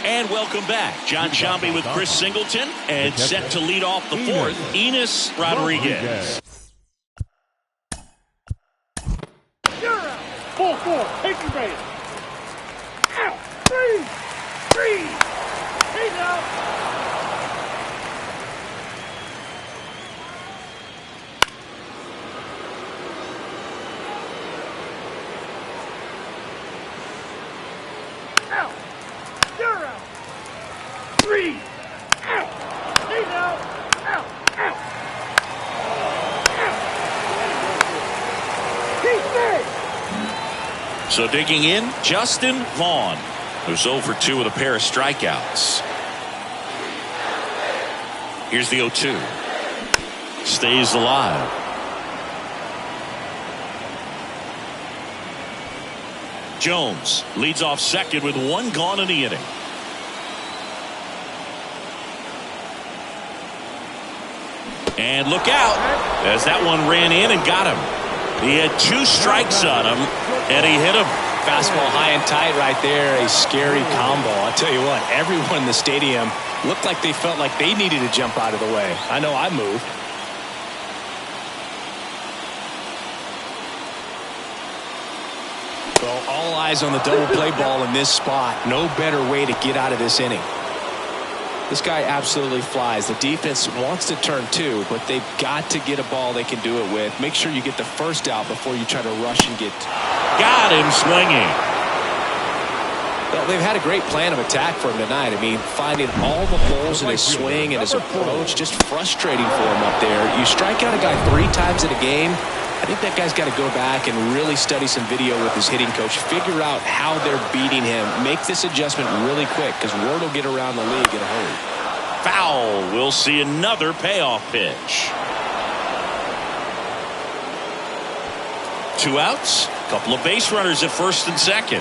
And welcome back. John Shambi with Chris Singleton, and set to lead off the fourth, Enos Rodriguez. 4-4, take your base. Out, 3. He's out. Out. You're out. 3. Out. He's out. Out. Out. He's dead. So digging in, Justin Vaughn, who's 0 for 2 with a pair of strikeouts. Here's the 0-2. Stays alive. Jones leads off second with 1 gone in the inning. And look out as that one ran in and got him. He had 2 strikes on him, and he hit him. Fastball high and tight right there. A scary combo. I'll tell you what, everyone in the stadium looked like they felt like they needed to jump out of the way. I know I moved. Well, all eyes on the double play ball in this spot. No better way to get out of this inning. This guy absolutely flies. The defense wants to turn 2, but they've got to get a ball they can do it with. Make sure you get the first out before you try to rush and get. Got him swinging. Well, they've had a great plan of attack for him tonight. I mean, finding all the holes in his swing and his approach, just frustrating for him up there. You strike out a guy 3 times in a game. I think that guy's got to go back and really study some video with his hitting coach. Figure out how they're beating him. Make this adjustment really quick, because word will get around the league in a hurry. Foul. We'll see another payoff pitch. 2 outs. Couple of base runners at first and second.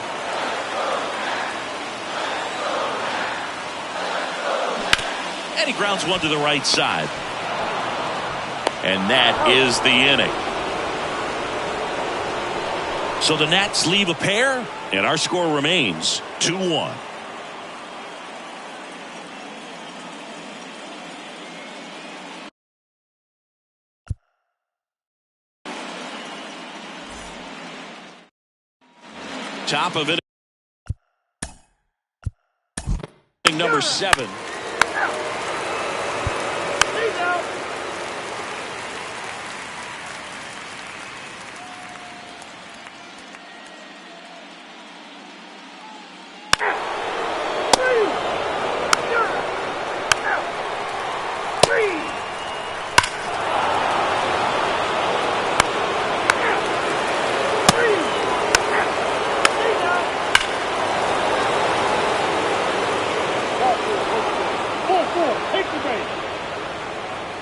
And he grounds one to the right side. And that is the inning. So the Nats leave a pair, and our score remains 2-1. Top of it, number 7. He's out. Take the base.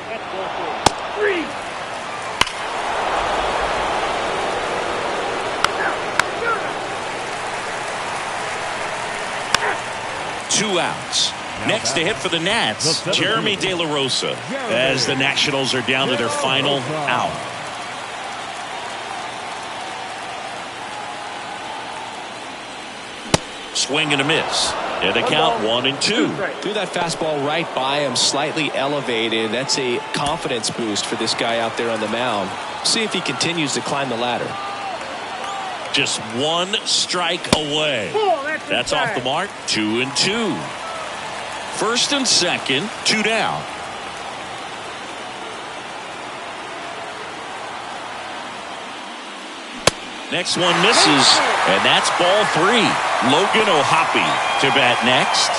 That's 4-4. 3. 2 outs. Next to hit for the Nats, Jeremy De La Rosa, as the Nationals are down to their final out. Swing and a miss. And the count 1-2. Threw that fastball right by him, slightly elevated. That's a confidence boost for this guy out there on the mound. See if he continues to climb the ladder. Just 1 strike away. That's off the mark. 2-2. First and second, 2 down. Next one misses, and that's ball 3. Logan O'Hoppe to bat next.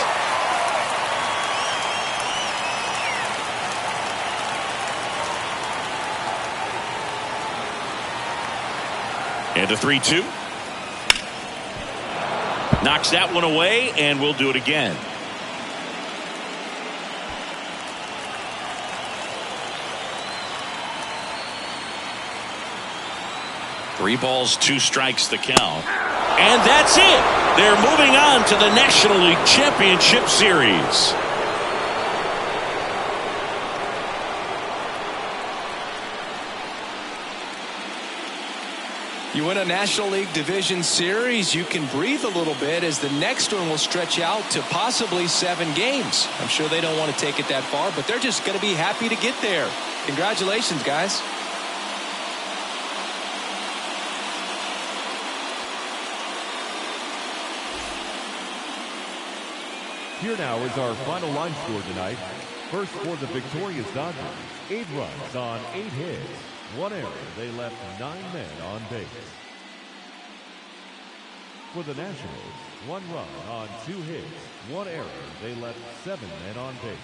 And a 3-2. Knocks that one away, and we'll do it again. Three balls, 2 strikes the count. And that's it. They're moving on to the National League Championship Series. You win a National League Division Series, you can breathe a little bit as the next one will stretch out to possibly 7 games. I'm sure they don't want to take it that far, but they're just going to be happy to get there. Congratulations, guys. Here now is our final line score tonight. First for the victorious Dodgers, 8 runs on 8 hits. 1 error, they left 9 men on base. For the Nationals, 1 run on 2 hits. 1 error, they left 7 men on base.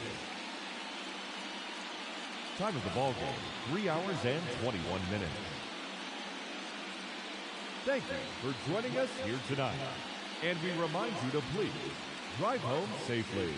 Time of the ball game, 3 hours and 21 minutes. Thank you for joining us here tonight. And we remind you to please drive home safely.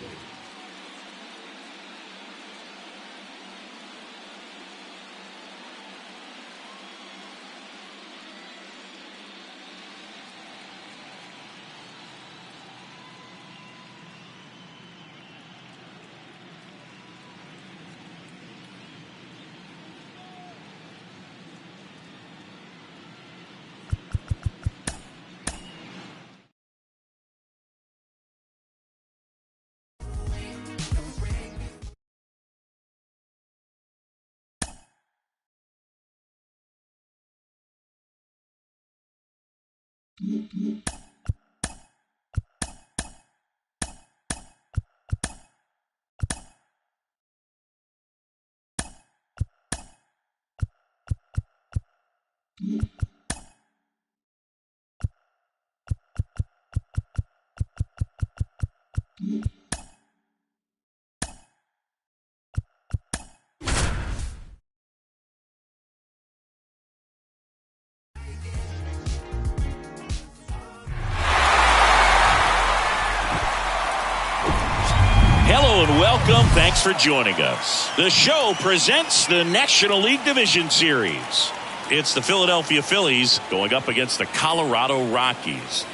Hello and welcome. Thanks for joining us. The show presents the National League Division Series. It's the Philadelphia Phillies going up against the Colorado Rockies.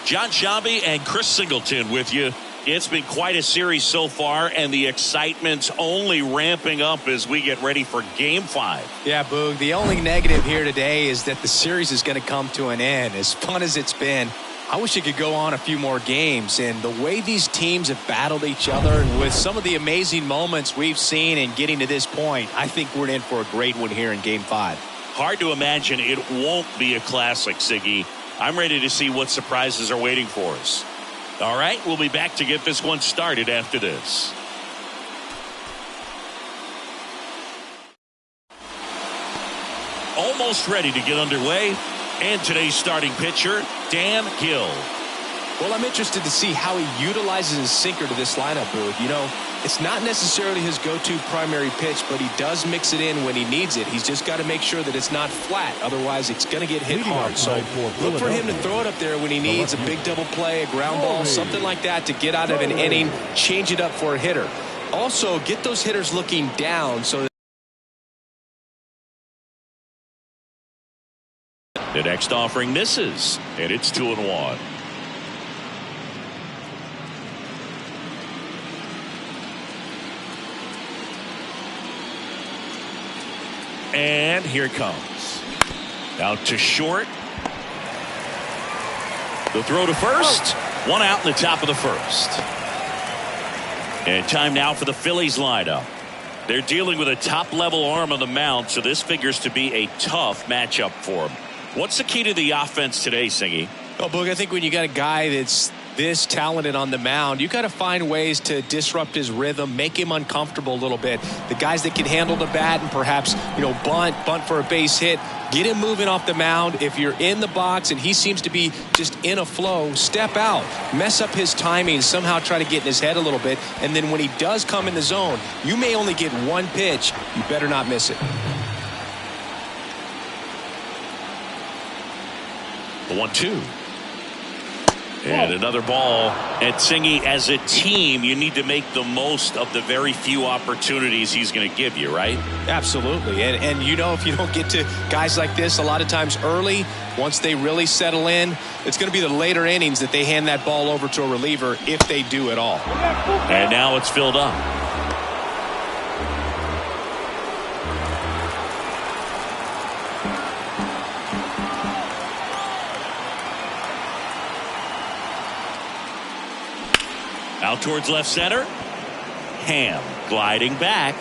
John Shabby and Chris Singleton with you. It's been quite a series so far, and the excitement's only ramping up as we get ready for Game 5. Yeah, Boog, the only negative here today is that the series is going to come to an end. As fun as it's been, I wish it could go on a few more games. And the way these teams have battled each other, and with some of the amazing moments we've seen in getting to this point, I think we're in for a great one here in Game 5. Hard to imagine it won't be a classic, Siggy. I'm ready to see what surprises are waiting for us. All right, we'll be back to get this one started after this. Almost ready to get underway. And today's starting pitcher, Dan Hill. Well, I'm interested to see how he utilizes his sinker to this lineup, Boog. You know, it's not necessarily his go-to primary pitch, but he does mix it in when he needs it. He's just got to make sure that it's not flat. Otherwise, it's going to get hit hard. So look for him to throw it up there when he needs a big double play, a ground ball, something like that to get out of an inning, change it up for a hitter. Also, get those hitters looking down so that the next offering misses, and it's 2-1. And here it comes. Out to short. The throw to first. 1 out in the top of the first. And time now for the Phillies lineup. They're dealing with a top-level arm on the mound, so this figures to be a tough matchup for them. What's the key to the offense today, Singy? Well, Boog, I think when you got a guy that's this talented on the mound, you got to find ways to disrupt his rhythm, make him uncomfortable a little bit. The guys that can handle the bat and perhaps, bunt for a base hit, get him moving off the mound. If you're in the box and he seems to be just in a flow, step out, mess up his timing, somehow try to get in his head a little bit. And then when he does come in the zone, you may only get one pitch. You better not miss it. The 1-2. And another ball. And Singy, as a team, you need to make the most of the very few opportunities he's going to give you, right? Absolutely. And if you don't get to guys like this a lot of times early, once they really settle in, it's going to be the later innings that they hand that ball over to a reliever, if they do at all. And now it's filled up. Out towards left center. Ham gliding back.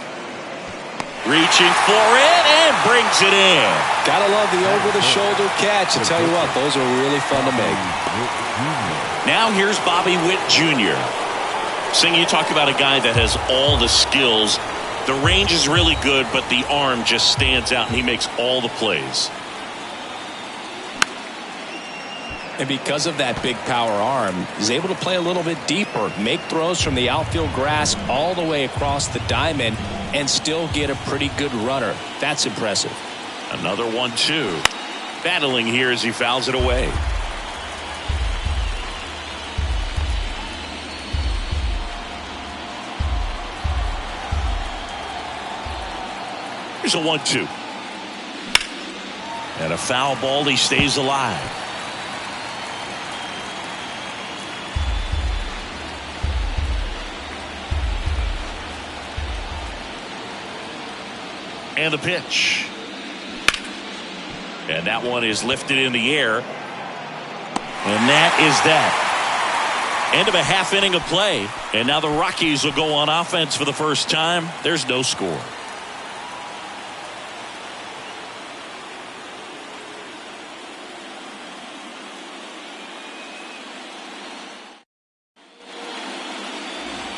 Reaching for it and brings it in. Gotta love the over-the-shoulder catch. I tell you what, those are really fun to make. Now here's Bobby Witt Jr. Sing, you talk about a guy that has all the skills. The range is really good, but the arm just stands out, and he makes all the plays. And because of that big power arm, he's able to play a little bit deeper, make throws from the outfield grass all the way across the diamond, and still get a pretty good runner. That's impressive. Another 1-2. Battling here as he fouls it away. Here's a 1-2. And a foul ball. He stays alive. And the pitch. And that one is lifted in the air. And that is that. End of a half inning of play. And now the Rockies will go on offense for the first time. There's no score.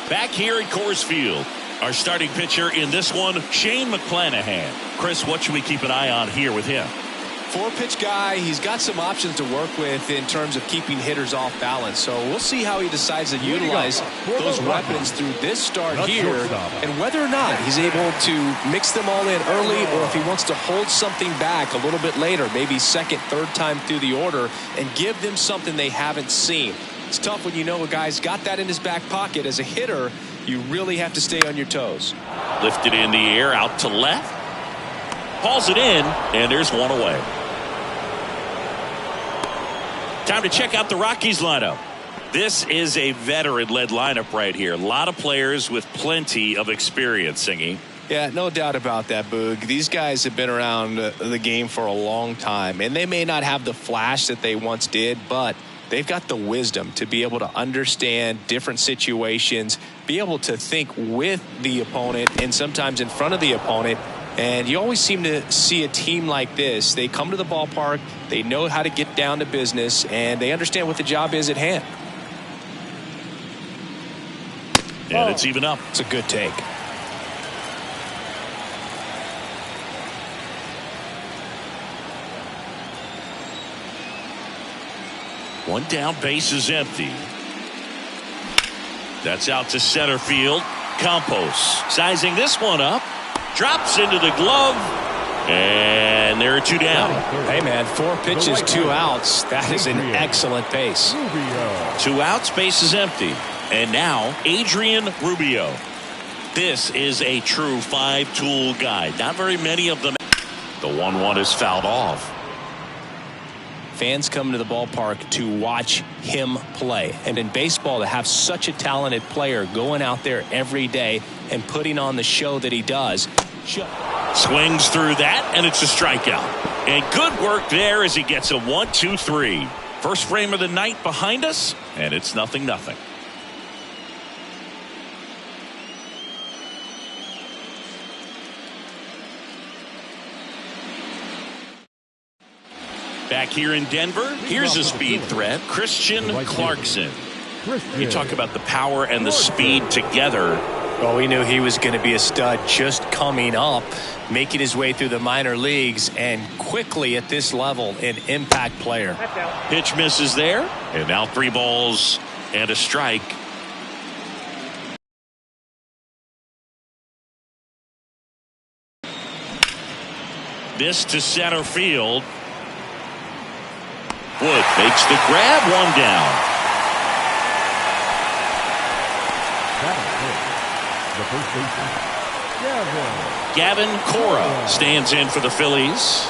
Back here at Coors Field. Our starting pitcher in this one, Shane McClanahan. Chris, what should we keep an eye on here with him? Four-pitch guy. He's got some options to work with in terms of keeping hitters off balance. So we'll see how he decides to utilize those weapons through this start here, and whether or not he's able to mix them all in early, or if he wants to hold something back a little bit later, maybe second, third time through the order, and give them something they haven't seen. It's tough when you know a guy's got that in his back pocket. As a hitter, you really have to stay on your toes. Lifted in the air, out to left. Hauls it in, and there's one away. Time to check out the Rockies lineup. This is a veteran-led lineup right here. A lot of players with plenty of experience, Singy. Yeah, no doubt about that, Boog. These guys have been around the game for a long time, and they may not have the flash that they once did, but they've got the wisdom to be able to understand different situations, be able to think with the opponent and sometimes in front of the opponent. And you always seem to see a team like this. They come to the ballpark, they know how to get down to business, and they understand what the job is at hand. And it's even up. It's a good take. One down, base is empty. That's out to center field. Campos sizing this one up. Drops into the glove. And there are two down. Hey, man, 4 pitches, 2 outs. That is an excellent pace. 2 outs, base is empty. And now, Adrian Rubio. This is a true 5-tool guy. Not very many of them. The 1-1 is fouled off. Fans come to the ballpark to watch him play. And in baseball, to have such a talented player going out there every day and putting on the show that he does. Swings through that, and it's a strikeout. And good work there as he gets a 1-2-3. First frame of the night behind us, and it's 0-0. Back here in Denver, here's a speed threat, Christian Clarkson. You talk about the power and the speed together. Well, we knew he was going to be a stud just coming up, making his way through the minor leagues, and quickly at this level, an impact player. Pitch misses there, and now 3 balls and a strike. This to center field. Wood makes the grab, 1 down. The first baseman, Gavin Cora stands in for the Phillies.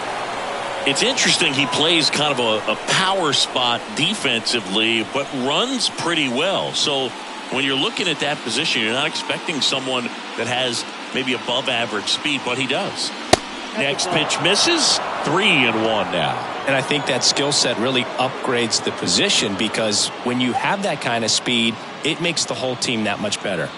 It's interesting, he plays kind of a power spot defensively, but runs pretty well. So when you're looking at that position, you're not expecting someone that has maybe above average speed, but he does. Next pitch misses, 3-1 now. And I think that skill set really upgrades the position, because when you have that kind of speed, it makes the whole team that much better.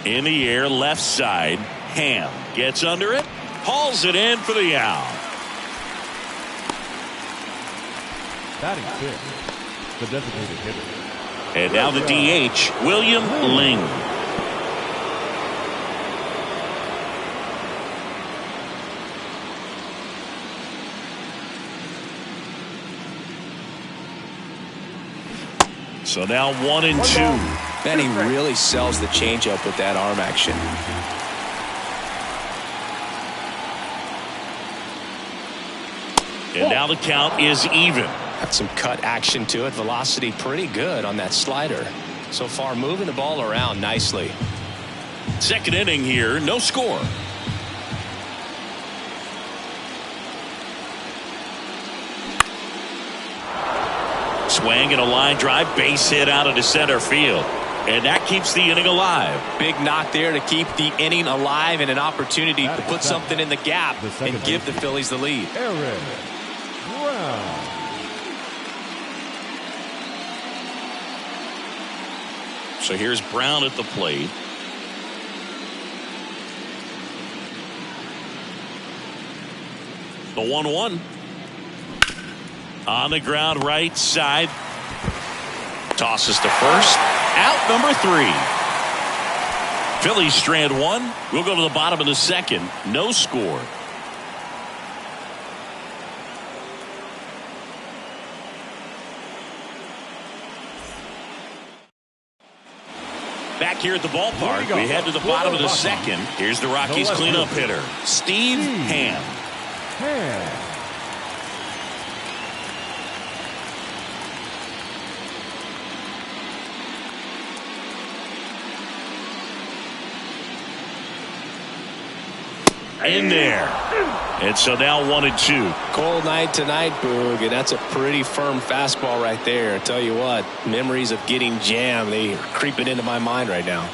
In the air, left side. Ham gets under it, hauls it in for the out. Batting fifth, the designated hitter. And now the DH, William Ling. So now 1-2. Man, he really sells the changeup with that arm action. And now the count is even. Got some cut action to it. Velocity pretty good on that slider. So far, moving the ball around nicely. Second inning here, no score. Swing and a line drive, base hit out into center field. And that keeps the inning alive. Big knock there to keep the inning alive, and an opportunity to put something in the gap and give the Phillies the lead. Aaron Brown. So here's Brown at the plate. The 1-1. On the ground, right side. Tosses to first. Out number 3. Phillies strand 1. We'll go to the bottom of the second. No score. Back here at the ballpark, we head to the bottom of the second. Here's the Rockies cleanup hitter, Steve Ham. In there. And so now 1-2. Cold night tonight, Boog, and that's a pretty firm fastball right there. I tell you what, memories of getting jammed, they are creeping into my mind right now.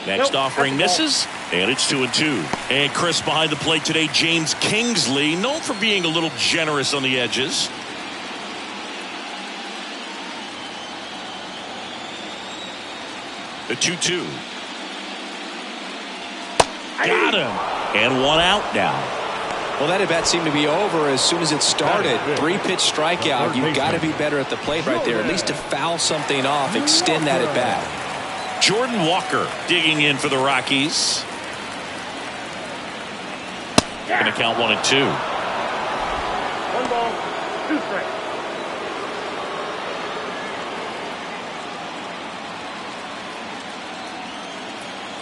Next offering misses, and it's 2-2. And Chris behind the plate today, James Kingsley, known for being a little generous on the edges. The 2-2. Got him. And 1 out now. Well, that at bat seemed to be over as soon as it started. 3-pitch strikeout. You've got to be better at the plate right there, at least to foul something off, extend that at bat. Jordan Walker digging in for the Rockies. Going to count 1-2. 1 ball, 2 strikes.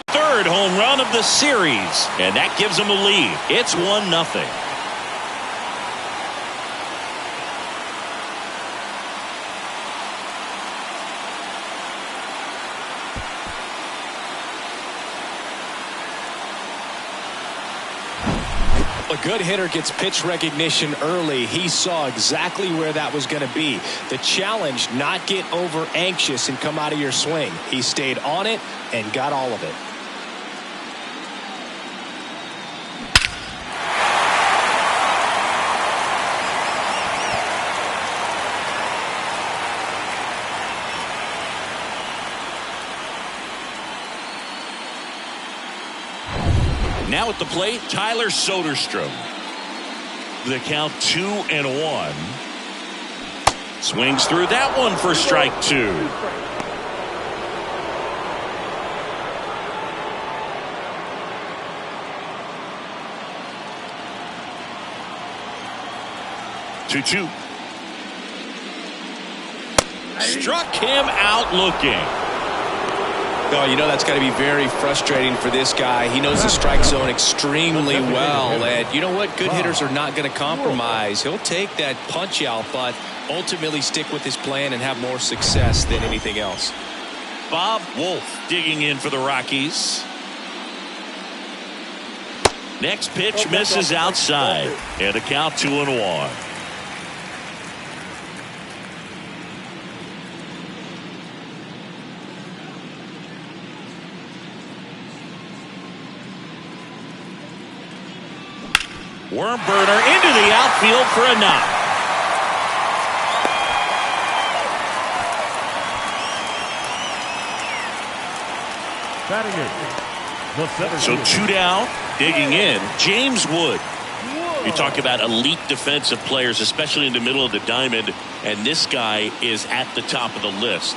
Third home run of the series, and that gives them a lead. It's 1-0. A good hitter gets pitch recognition early. He saw exactly where that was going to be. The challenge, not get over anxious and come out of your swing. He stayed on it and got all of it. Now at the plate, Tyler Soderstrom. The count 2-1. Swings through that one for strike 2. Two. Struck him out looking. Oh, you know that's got to be very frustrating for this guy. He knows the strike zone extremely well. And you know what? Good hitters are not going to compromise. He'll take that punch out, but ultimately stick with his plan and have more success than anything else. Bob Wolf digging in for the Rockies. Next pitch misses outside. And a count 2-1. Worm burner into the outfield for a knock. Batting it, the center So fielder. 2 down, digging in, James Wood. You talk about elite defensive players, especially in the middle of the diamond, and this guy is at the top of the list.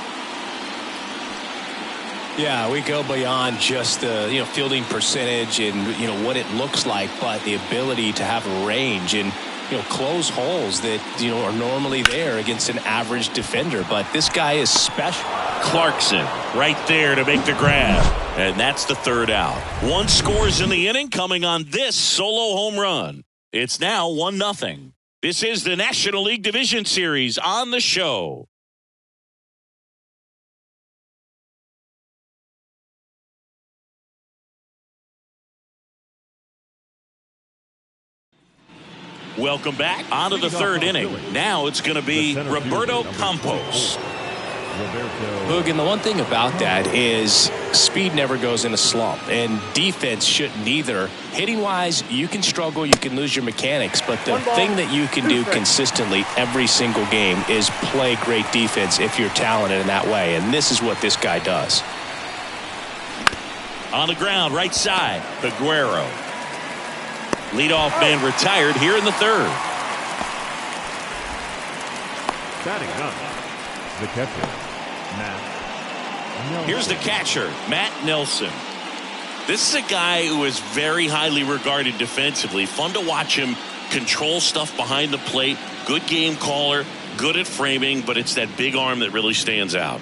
Yeah, we go beyond just the fielding percentage and what it looks like, but the ability to have a range and close holes that are normally there against an average defender. But this guy is special. Clarkson right there to make the grab, and that's the 3rd out. 1 scores in the inning, coming on this solo home run. It's now 1-0. This is the National League Division Series on the show. Welcome back onto the 3rd inning. Now it's going to be Roberto Campos. Boog, and the one thing about that is speed never goes in a slump, and defense shouldn't either. Hitting-wise, you can struggle, you can lose your mechanics, but the thing that you can do consistently every single game is play great defense if you're talented in that way, and this is what this guy does. On the ground, right side, Aguero. Leadoff man retired here in the 3rd. Batting up, the catcher, Matt Nelson. Here's the catcher, Matt Nelson. This is a guy who is very highly regarded defensively. Fun to watch him control stuff behind the plate. Good game caller, good at framing, but it's that big arm that really stands out.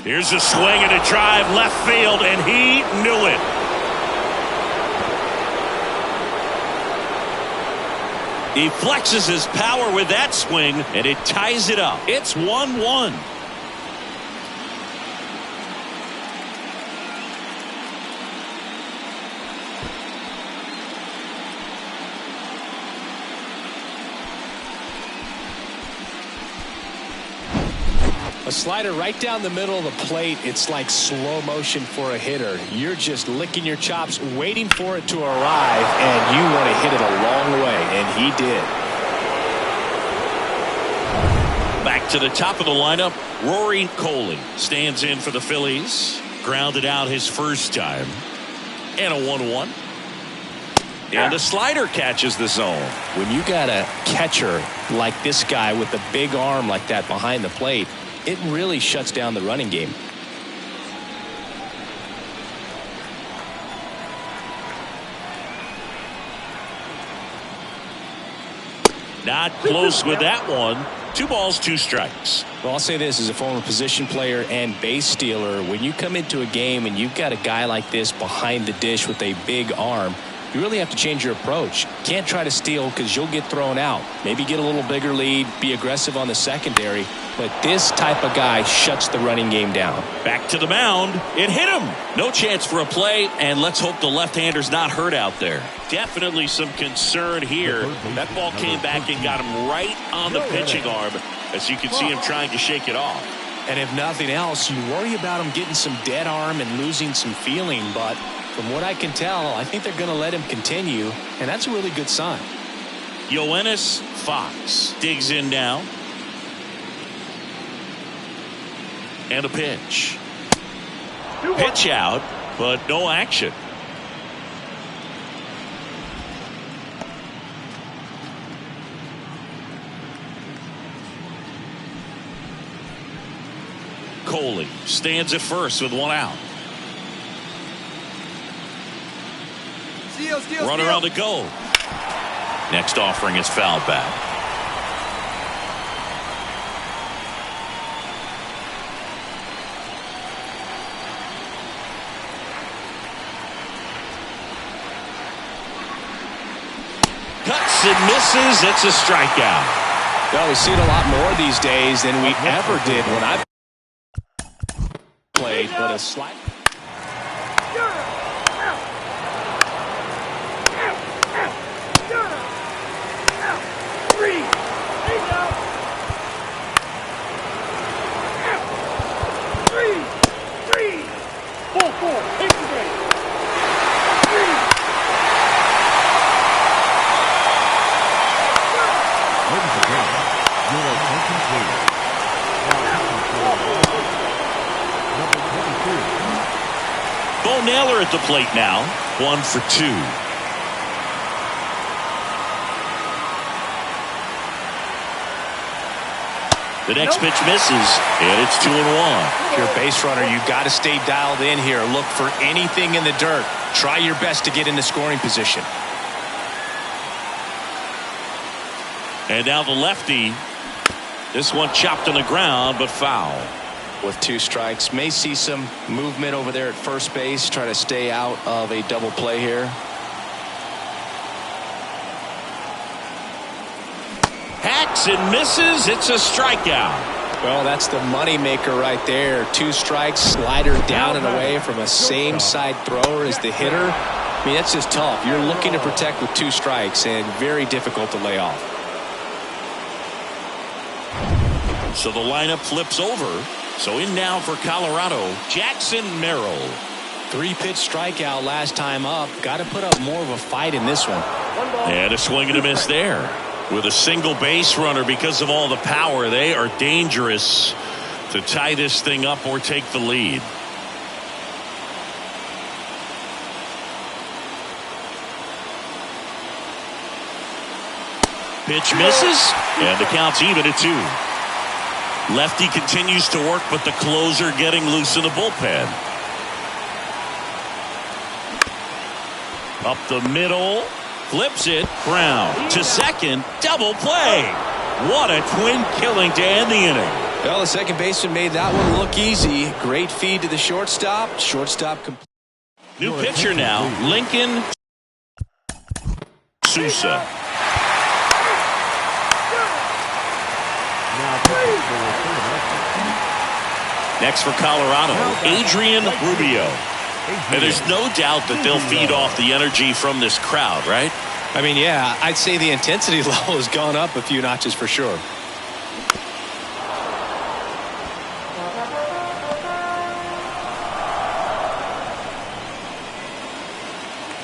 Here's a swing and a drive left field, and he knew it. He flexes his power with that swing, and it ties it up. It's 1-1. A slider right down the middle of the plate. It's like slow motion for a hitter. You're just licking your chops, waiting for it to arrive, and you want to hit it a long way, and he did. Back to the top of the lineup, Rory Coley stands in for the Phillies. Grounded out his first time. And a 1-1. And a slider catches the zone. When you got a catcher like this guy with a big arm like that behind the plate, it really shuts down the running game. Not close with that one. 2 balls, 2 strikes. Well, I'll say this as a former position player and base stealer. When you come into a game and you've got a guy like this behind the dish with a big arm, you really have to change your approach. Can't try to steal because you'll get thrown out. Maybe get a little bigger lead, be aggressive on the secondary. But this type of guy shuts the running game down. Back to the mound. It hit him. No chance for a play, and let's hope the left-hander's not hurt out there. Definitely some concern here. That ball came back and got him right on the pitching arm, as you can see him trying to shake it off. And if nothing else, you worry about him getting some dead arm and losing some feeling. But from what I can tell, I think they're going to let him continue, and that's a really good sign. Yoenis Fox digs in now. And a pitch. Pitch out, but no action. Coley stands at first with 1 out. Runner on the go. Next offering is fouled back. Cuts and misses. It's a strikeout. Well, we see it a lot more these days than we ever did when I played, but a slide. Naylor at the plate now. 1 for 2. The next pitch misses, and it's 2-1. If you're a base runner, you've got to stay dialed in here. Look for anything in the dirt. Try your best to get in the scoring position. And now the lefty. This one chopped on the ground, but foul. With 2 strikes, may see some movement over there at first base. Try to stay out of a double play here. Hacks and misses. It's a strikeout. Well, that's the money maker right there. 2 strikes, slider down and away from a same side thrower as the hitter. I mean, that's just tough. You're looking to protect with 2 strikes and very difficult to lay off. So the lineup flips over. So in now for Colorado, Jackson Merrill. 3-pitch strikeout last time up. Got to put up more of a fight in this one. And a swing and a miss there. With a single base runner, because of all the power, they are dangerous to tie this thing up or take the lead. Pitch misses, and the count's even at 2. Lefty continues to work, but the closer getting loose in the bullpen. Up the middle. Flips it. Brown to second. Double play. What a twin killing to end the inning. Well, the second baseman made that one look easy. Great feed to the shortstop. Shortstop complete. New pitcher now. Lincoln Sousa. Next for Colorado, Adrian Rubio. And there's no doubt that they'll feed off the energy from this crowd, right? I mean, yeah, I'd say the intensity level has gone up a few notches for sure.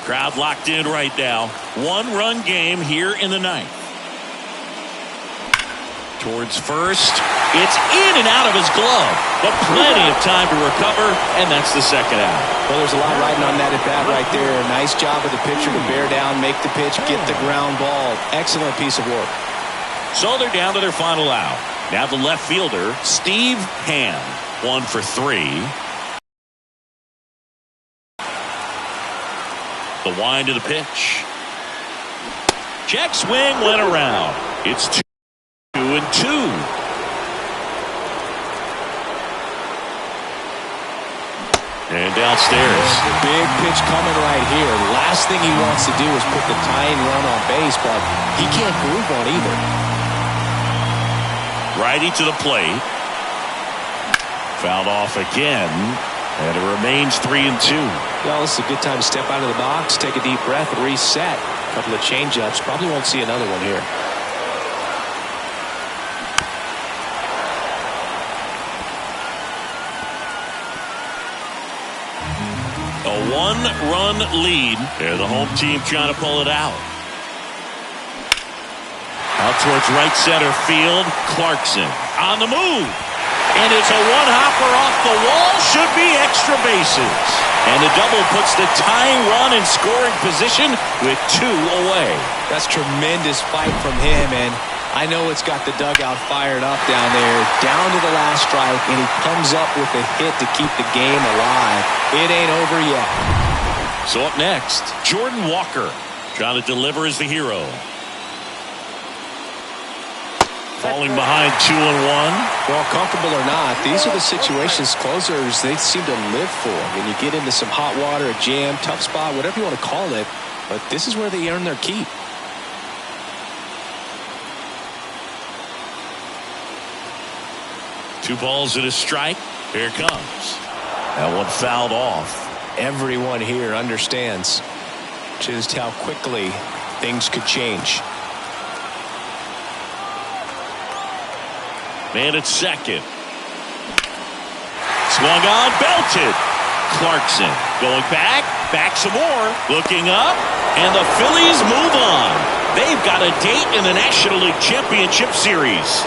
Crowd locked in right now. 1-run game here in the 9th. Towards first. It's in and out of his glove, but plenty of time to recover, and that's the second out. Well, there's a lot riding on that at bat right there. Nice job of the pitcher to bear down, make the pitch, get the ground ball. Excellent piece of work. So they're down to their final out. Now the left fielder, Steve Ham, 1 for 3. The wind of the pitch. Check swing went around. It's 2-2. And downstairs. Big pitch coming right here. Last thing he wants to do is put the tying run on base, but he can't groove one either. Righty to the plate. Fouled off again. And it remains 3-2. Well, this is a good time to step out of the box, take a deep breath, reset. A couple of change-ups. Probably won't see another one here. A 1-run lead. They're the home team trying to pull it out. Out towards right center field. Clarkson on the move. And it's a one-hopper off the wall. Should be extra bases. And the double puts the tying run in scoring position with 2 away. That's tremendous fight from him, and I know it's got the dugout fired up down there. Down to the last strike, and he comes up with a hit to keep the game alive. It ain't over yet. So up next, Jordan Walker trying to deliver as the hero. Falling behind 2-1. Well, comfortable or not, these are the situations closers they seem to live for. I mean, you get into some hot water, a jam, tough spot, whatever you want to call it, but this is where they earn their keep. Two balls and a strike. Here it comes. That one fouled off. Everyone here understands just how quickly things could change. Man at second. Swung on, belted. Clarkson going back some more. Looking up, and the Phillies move on. They've got a date in the National League Championship Series.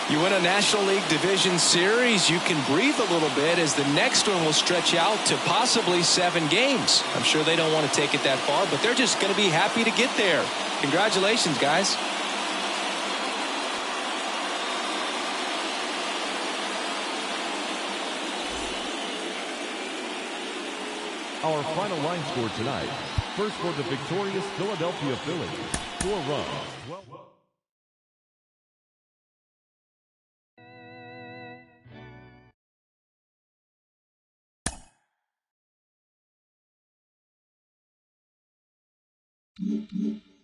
You win a National League Division Series, you can breathe a little bit as the next one will stretch out to possibly 7 games. I'm sure they don't want to take it that far, but they're just going to be happy to get there. Congratulations, guys. Our final line score tonight. First for the victorious Philadelphia Phillies, 4 runs. 12 Mm-hmm.